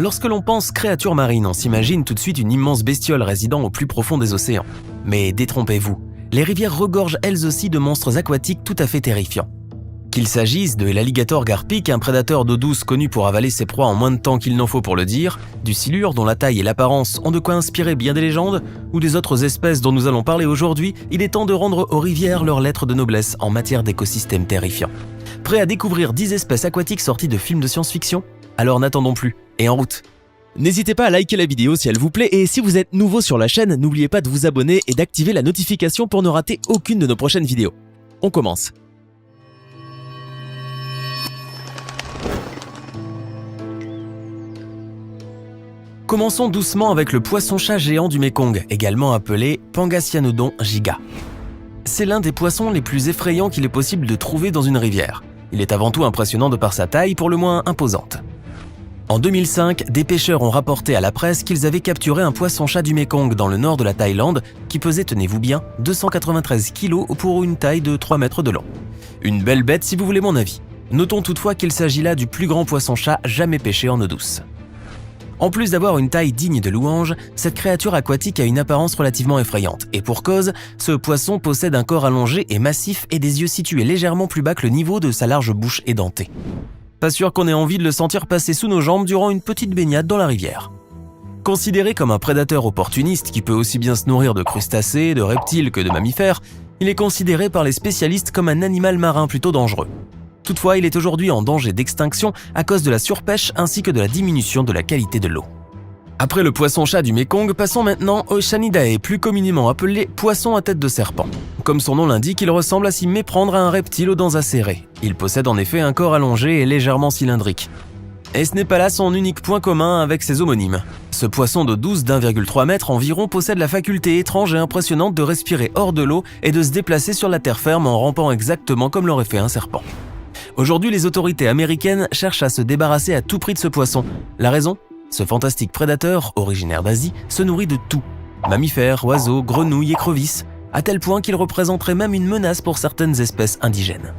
Lorsque l'on pense créature marine, on s'imagine tout de suite une immense bestiole résidant au plus profond des océans. Mais détrompez-vous, les rivières regorgent elles aussi de monstres aquatiques tout à fait terrifiants. Qu'il s'agisse de l'alligator garpic, un prédateur d'eau douce connu pour avaler ses proies en moins de temps qu'il n'en faut pour le dire, du silure dont la taille et l'apparence ont de quoi inspirer bien des légendes, ou des autres espèces dont nous allons parler aujourd'hui, il est temps de rendre aux rivières leur lettre de noblesse en matière d'écosystèmes terrifiants. Prêt à découvrir 10 espèces aquatiques sorties de films de science-fiction ? Alors n'attendons plus, et en route. N'hésitez pas à liker la vidéo si elle vous plaît et si vous êtes nouveau sur la chaîne, n'oubliez pas de vous abonner et d'activer la notification pour ne rater aucune de nos prochaines vidéos. On commence. Commençons doucement avec le poisson-chat géant du Mékong, également appelé Pangasianodon giga. C'est l'un des poissons les plus effrayants qu'il est possible de trouver dans une rivière. Il est avant tout impressionnant de par sa taille, pour le moins imposante. En 2005, des pêcheurs ont rapporté à la presse qu'ils avaient capturé un poisson-chat du Mékong dans le nord de la Thaïlande qui pesait, tenez-vous bien, 293 kg pour une taille de 3 mètres de long. Une belle bête si vous voulez mon avis. Notons toutefois qu'il s'agit là du plus grand poisson-chat jamais pêché en eau douce. En plus d'avoir une taille digne de louange, cette créature aquatique a une apparence relativement effrayante. Et pour cause, ce poisson possède un corps allongé et massif et des yeux situés légèrement plus bas que le niveau de sa large bouche édentée. Pas sûr qu'on ait envie de le sentir passer sous nos jambes durant une petite baignade dans la rivière. Considéré comme un prédateur opportuniste qui peut aussi bien se nourrir de crustacés, de reptiles que de mammifères, il est considéré par les spécialistes comme un animal marin plutôt dangereux. Toutefois, il est aujourd'hui en danger d'extinction à cause de la surpêche ainsi que de la diminution de la qualité de l'eau. Après le poisson-chat du Mékong, passons maintenant au Chanidae, plus communément appelé poisson à tête de serpent. Comme son nom l'indique, il ressemble à s'y méprendre à un reptile aux dents acérées. Il possède en effet un corps allongé et légèrement cylindrique. Et ce n'est pas là son unique point commun avec ses homonymes. Ce poisson d'eau douce d'1,3 m environ possède la faculté étrange et impressionnante de respirer hors de l'eau et de se déplacer sur la terre ferme en rampant exactement comme l'aurait fait un serpent. Aujourd'hui, les autorités américaines cherchent à se débarrasser à tout prix de ce poisson. La raison ? Ce fantastique prédateur, originaire d'Asie, se nourrit de tout. Mammifères, oiseaux, grenouilles, écrevisses, à tel point qu'il représenterait même une menace pour certaines espèces indigènes.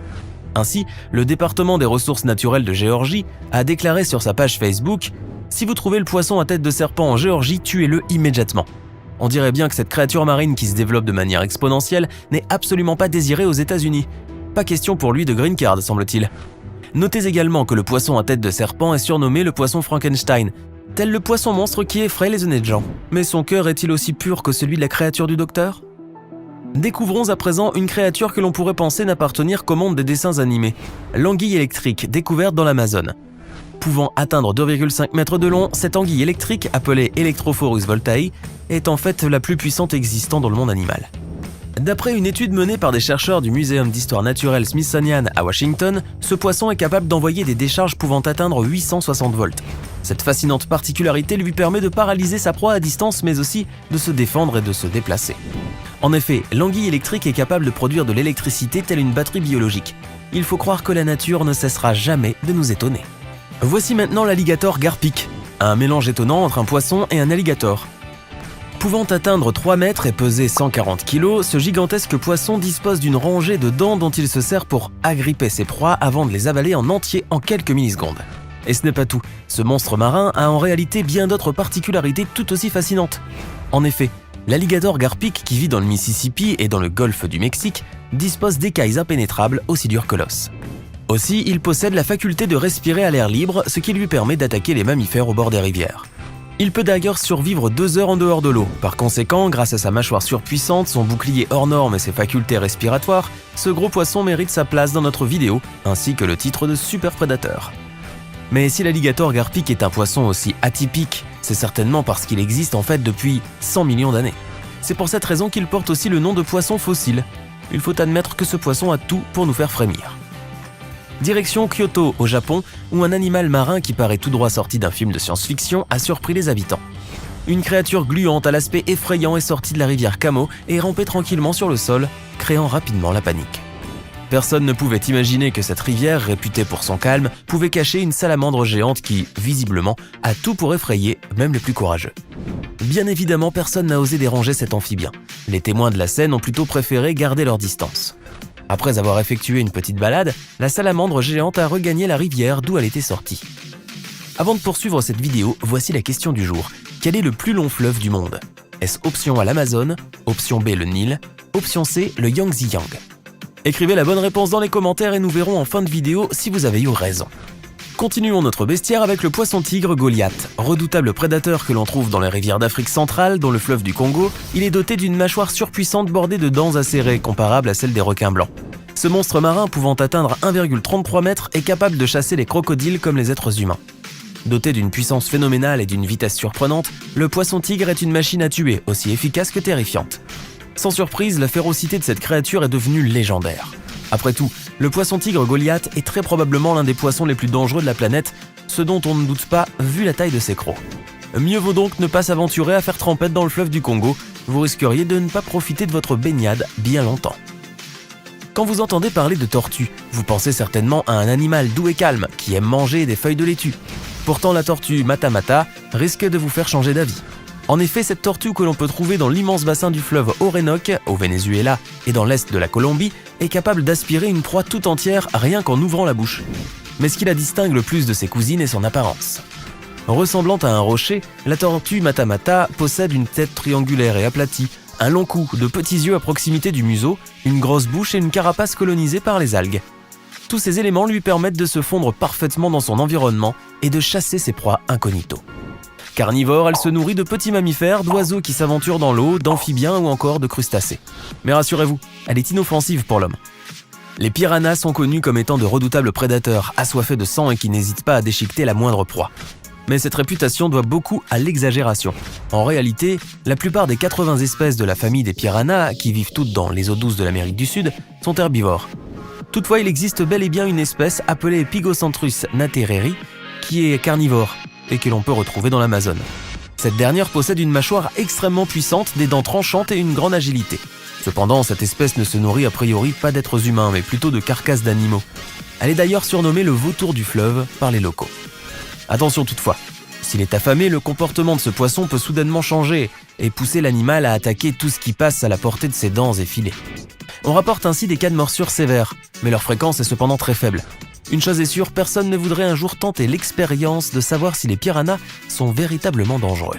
Ainsi, le département des ressources naturelles de Géorgie a déclaré sur sa page Facebook « Si vous trouvez le poisson à tête de serpent en Géorgie, tuez-le immédiatement ». On dirait bien que cette créature marine qui se développe de manière exponentielle n'est absolument pas désirée aux États-Unis. Pas question pour lui de green card, semble-t-il. Notez également que le poisson à tête de serpent est surnommé le poisson Frankenstein, tel le poisson monstre qui effraie les honnêtes gens. Mais son cœur est-il aussi pur que celui de la créature du docteur ? Découvrons à présent une créature que l'on pourrait penser n'appartenir qu'au monde des dessins animés, l'anguille électrique découverte dans l'Amazone. Pouvant atteindre 2,5 mètres de long, cette anguille électrique, appelée Electrophorus voltae, est en fait la plus puissante existant dans le monde animal. D'après une étude menée par des chercheurs du Muséum d'histoire naturelle Smithsonian à Washington, ce poisson est capable d'envoyer des décharges pouvant atteindre 860 volts. Cette fascinante particularité lui permet de paralyser sa proie à distance mais aussi de se défendre et de se déplacer. En effet, l'anguille électrique est capable de produire de l'électricité telle une batterie biologique. Il faut croire que la nature ne cessera jamais de nous étonner. Voici maintenant l'alligator garpic, un mélange étonnant entre un poisson et un alligator. Pouvant atteindre 3 mètres et peser 140 kg, ce gigantesque poisson dispose d'une rangée de dents dont il se sert pour agripper ses proies avant de les avaler en entier en quelques millisecondes. Et ce n'est pas tout, ce monstre marin a en réalité bien d'autres particularités tout aussi fascinantes. En effet, l'alligator garpic qui vit dans le Mississippi et dans le golfe du Mexique dispose d'écailles impénétrables aussi dures que l'os. Aussi, il possède la faculté de respirer à l'air libre, ce qui lui permet d'attaquer les mammifères au bord des rivières. Il peut d'ailleurs survivre 2 heures en dehors de l'eau. Par conséquent, grâce à sa mâchoire surpuissante, son bouclier hors norme et ses facultés respiratoires, ce gros poisson mérite sa place dans notre vidéo, ainsi que le titre de super prédateur. Mais si l'alligator garpic est un poisson aussi atypique, c'est certainement parce qu'il existe en fait depuis 100 millions d'années. C'est pour cette raison qu'il porte aussi le nom de poisson fossile. Il faut admettre que ce poisson a tout pour nous faire frémir. Direction Kyoto, au Japon, où un animal marin qui paraît tout droit sorti d'un film de science-fiction a surpris les habitants. Une créature gluante à l'aspect effrayant est sortie de la rivière Kamo et rampait tranquillement sur le sol, créant rapidement la panique. Personne ne pouvait imaginer que cette rivière, réputée pour son calme, pouvait cacher une salamandre géante qui, visiblement, a tout pour effrayer même les plus courageux. Bien évidemment, personne n'a osé déranger cet amphibien. Les témoins de la scène ont plutôt préféré garder leur distance. Après avoir effectué une petite balade, la salamandre géante a regagné la rivière d'où elle était sortie. Avant de poursuivre cette vidéo, voici la question du jour. Quel est le plus long fleuve du monde? Est-ce option A l'Amazone, option B le Nil, option C le Yangtze. Écrivez la bonne réponse dans les commentaires et nous verrons en fin de vidéo si vous avez eu raison. Continuons notre bestiaire avec le poisson-tigre Goliath. Redoutable prédateur que l'on trouve dans les rivières d'Afrique centrale, dont le fleuve du Congo, il est doté d'une mâchoire surpuissante bordée de dents acérées, comparable à celle des requins blancs. Ce monstre marin pouvant atteindre 1,33 mètres est capable de chasser les crocodiles comme les êtres humains. Doté d'une puissance phénoménale et d'une vitesse surprenante, le poisson-tigre est une machine à tuer, aussi efficace que terrifiante. Sans surprise, la férocité de cette créature est devenue légendaire. Après tout, le poisson-tigre Goliath est très probablement l'un des poissons les plus dangereux de la planète, ce dont on ne doute pas vu la taille de ses crocs. Mieux vaut donc ne pas s'aventurer à faire trempette dans le fleuve du Congo, vous risqueriez de ne pas profiter de votre baignade bien longtemps. Quand vous entendez parler de tortue, vous pensez certainement à un animal doux et calme qui aime manger des feuilles de laitue. Pourtant la tortue Mata-Mata risque de vous faire changer d'avis. En effet, cette tortue que l'on peut trouver dans l'immense bassin du fleuve Orénoque, au Venezuela et dans l'est de la Colombie, est capable d'aspirer une proie tout entière rien qu'en ouvrant la bouche. Mais ce qui la distingue le plus de ses cousines est son apparence. Ressemblant à un rocher, la tortue Mata-Mata possède une tête triangulaire et aplatie, un long cou, de petits yeux à proximité du museau, une grosse bouche et une carapace colonisée par les algues. Tous ces éléments lui permettent de se fondre parfaitement dans son environnement et de chasser ses proies incognito. Carnivore, elle se nourrit de petits mammifères, d'oiseaux qui s'aventurent dans l'eau, d'amphibiens ou encore de crustacés. Mais rassurez-vous, elle est inoffensive pour l'homme. Les piranhas sont connus comme étant de redoutables prédateurs, assoiffés de sang et qui n'hésitent pas à déchiqueter la moindre proie. Mais cette réputation doit beaucoup à l'exagération. En réalité, la plupart des 80 espèces de la famille des piranhas, qui vivent toutes dans les eaux douces de l'Amérique du Sud, sont herbivores. Toutefois, il existe bel et bien une espèce appelée Pygocentrus natereri, qui est carnivore, et que l'on peut retrouver dans l'Amazone. Cette dernière possède une mâchoire extrêmement puissante, des dents tranchantes et une grande agilité. Cependant, cette espèce ne se nourrit a priori pas d'êtres humains, mais plutôt de carcasses d'animaux. Elle est d'ailleurs surnommée le vautour du fleuve par les locaux. Attention toutefois, s'il est affamé, le comportement de ce poisson peut soudainement changer et pousser l'animal à attaquer tout ce qui passe à la portée de ses dents et filets. On rapporte ainsi des cas de morsures sévères, mais leur fréquence est cependant très faible. Une chose est sûre, personne ne voudrait un jour tenter l'expérience de savoir si les piranhas sont véritablement dangereux.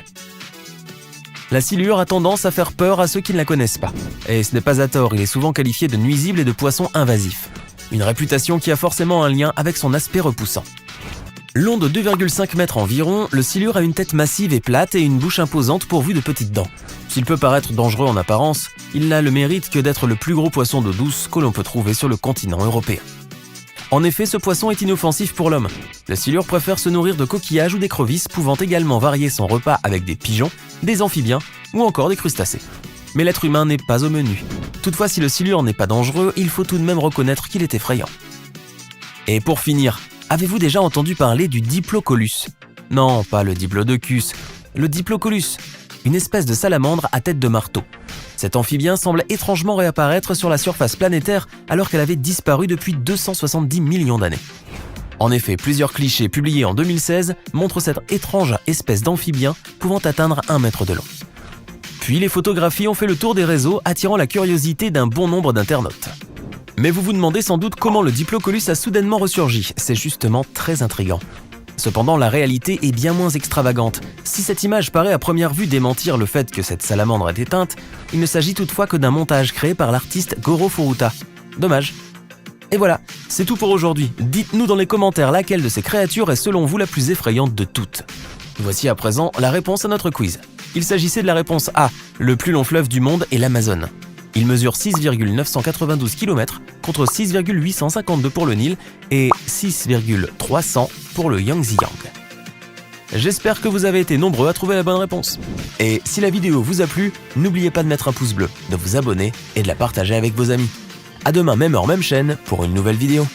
La silure a tendance à faire peur à ceux qui ne la connaissent pas. Et ce n'est pas à tort, il est souvent qualifié de nuisible et de poisson invasif. Une réputation qui a forcément un lien avec son aspect repoussant. Long de 2,5 mètres environ, le silure a une tête massive et plate et une bouche imposante pourvue de petites dents. S'il peut paraître dangereux en apparence, il n'a le mérite que d'être le plus gros poisson d'eau douce que l'on peut trouver sur le continent européen. En effet, ce poisson est inoffensif pour l'homme. Le silure préfère se nourrir de coquillages ou d'écrevisses, pouvant également varier son repas avec des pigeons, des amphibiens ou encore des crustacés. Mais l'être humain n'est pas au menu. Toutefois, si le silure n'est pas dangereux, il faut tout de même reconnaître qu'il est effrayant. Et pour finir, avez-vous déjà entendu parler du Diplocolus? Non, pas le Diplodocus, le Diplocolus, une espèce de salamandre à tête de marteau. Cet amphibien semble étrangement réapparaître sur la surface planétaire alors qu'elle avait disparu depuis 270 millions d'années. En effet, plusieurs clichés publiés en 2016 montrent cette étrange espèce d'amphibien pouvant atteindre 1 mètre de long. Puis les photographies ont fait le tour des réseaux, attirant la curiosité d'un bon nombre d'internautes. Mais vous vous demandez sans doute comment le Diplocolus a soudainement ressurgi, c'est justement très intriguant. Cependant, la réalité est bien moins extravagante. Si cette image paraît à première vue démentir le fait que cette salamandre est éteinte, il ne s'agit toutefois que d'un montage créé par l'artiste Goro Furuta. Dommage. Et voilà, c'est tout pour aujourd'hui. Dites-nous dans les commentaires laquelle de ces créatures est selon vous la plus effrayante de toutes. Voici à présent la réponse à notre quiz. Il s'agissait de la réponse A, le plus long fleuve du monde est l'Amazone. Il mesure 6,992 km contre 6,852 pour le Nil et 6,300 pour le Yangtze. J'espère que vous avez été nombreux à trouver la bonne réponse. Et si la vidéo vous a plu, n'oubliez pas de mettre un pouce bleu, de vous abonner et de la partager avec vos amis. À demain, même heure, même chaîne, pour une nouvelle vidéo.